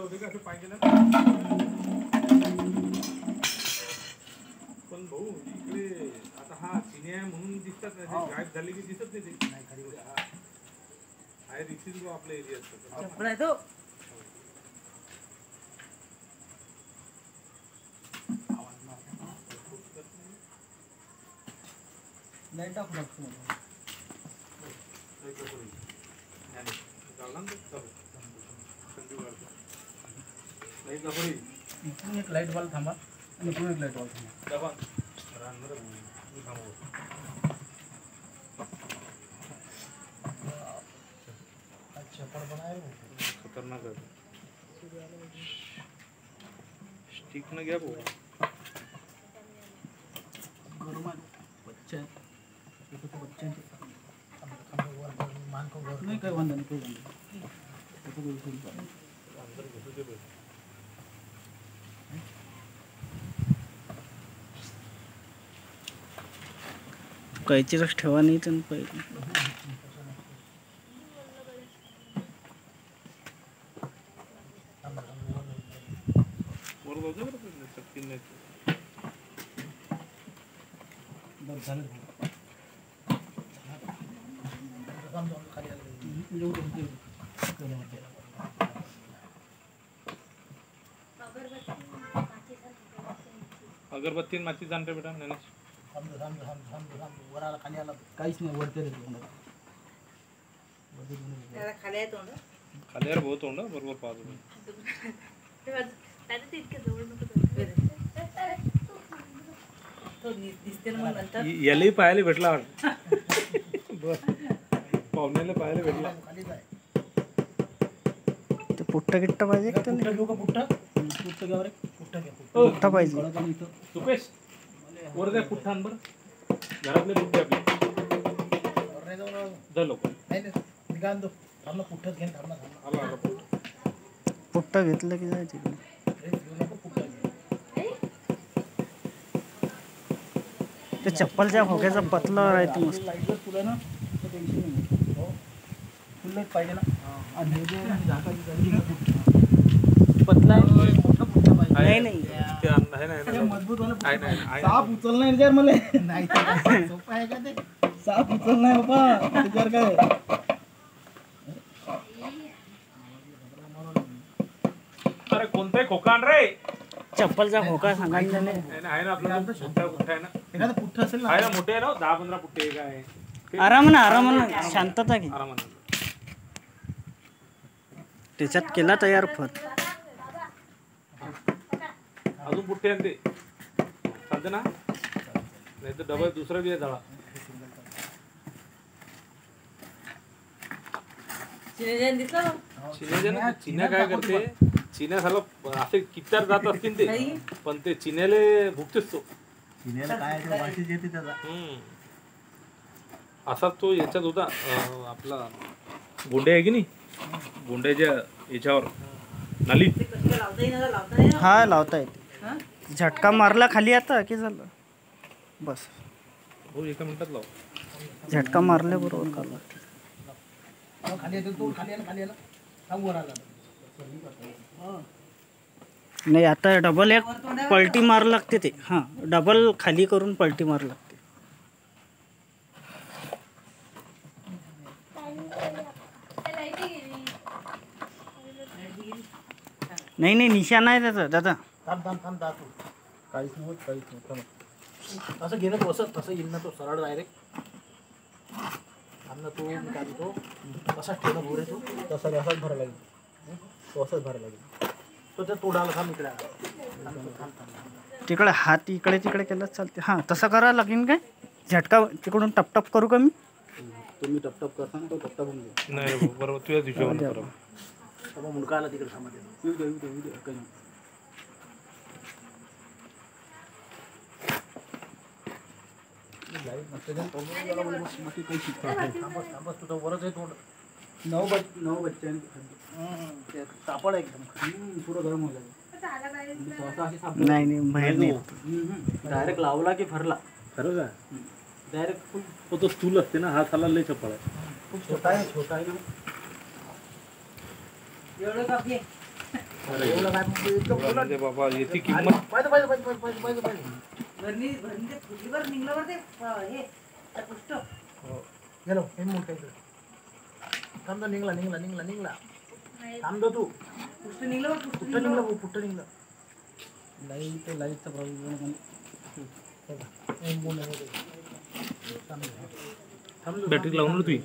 होते का असं पाहिजे ना. पण भाऊ इकडे आता हा चिन्या म्हणून दिसतात नाही, गायब झाले की दिसत नाही ते. आहे रिक्षीच भाऊ आपल्या एरियात तो लाईट ऑफ लागतो एक लाईट बॉल थांबा आणि पुढे एक लाईट बॉल थांबा. खतरनाक आहे. स्टिक न घ्या भाऊ. बच्चा नहीं कोई वांधा नहीं कोई कैचीच ठेवा नाही तर पहिले अगरबत्ती माची जाणते बेटा. नाही काहीच नाही वरते खाली यार बहुत तोंड बरोबर पाहतो. यालाही पाहायला भेटला. पाहुण्याला पाहायला भेटला. ते पुट्टा गिट्टा पाहिजे का त्याला? पुट्टा पाहिजे. सुपेश वर काय पुट्टा आण बरं. घरातले पुट्टे आपले जा लोक. पुट्टा घेतलं की जायचं. ते चप्पलच्या खोक्याचा पतला राहते मस्त. पाहिजे ना पतला नाही नाही मजबूत साप उचल नाही जर मला नाही सोपं आहे का ते. साप उचल नाही बाबा जर काय अरे कोणताही खोका आण रे. चप्पलचा खोका सांगायला आहे ना आपला मोठा आहे ना. एखादा पुठ्ठा असेल ना. आहे ना मोठे आहे ना 10-15 पुट्टे काय. आरामानं शांतता घे. आरामानं त्याच्यात केला तयार फत. अजून पुट्टे आणते चालते ना. नाही तर डबल दुसरा बी आहे झाडा. चिन्या काय करते. चिन्या झालं असे कित्यार जात असतील ते. पण ते चिन्याले भुकतेच तो. असा तो याच्यात होता आपला गोंडे आहे की नाही. गोंड्याच्या याच्यावर नाली हा लावता येते. झटका मारला खाली आता की झालं बस. हो एका मिनिटात लाव. झटका मारल्या बरोबर काढला. नाही आता डबल एक पलटी मार लागते ते. हां डबल खाली करून पलटी मार लागते. नाही नाही निशाणा आहे त्याचा दादा. काहीच नाही होत काहीच नाही. असं घेणं तो असं तसं येईल ना तो सरळ डायरेक्ट. आमना तो मी काय तो तसाच ठेवणं बोरे तो तसा असाच भरायला लागेल. तो असाच भरायला लागेल. तो त्या तोडाला थांब इकडे. तिकडे हात इकडे तिकडे केलंच चालते. हां तसं करावं लागेल काय. झटका तिकडून टपटप करू का मी. तुम्ही टपटप करता तो टपटप होऊन जाईल. नाही बरोबर तुझ्या हिशोबाने बरोबर. मुलगा आला तिकडे थांबा. येऊ दे काही वरच आहे तोंड. 9 बच्चे तापड आहे एकदम पुरं गरम हो जाईल. नाही नाही बाहेर नाही. डायरेक्ट लावला की फरला. खरं का. डायरेक्ट तो चूल असते ना. हा साला लय चपळ आहे. खूप छोटा आहे. छोटा आहे ना एवढं कापी. एवढं काय मग एकदम फुलं. म्हणजे बाबा याची किंमत पाहिजे पाहिजे पाहिजे पाहिजे पाहिजे पाहिजे गेलो हे मूल काय थांब निघला निघला निघला निघला थांब तू कुठं निघलं भाऊ कुठं निघलं लाईटचा प्रॉब्लेम बॅटरी लावून तुझी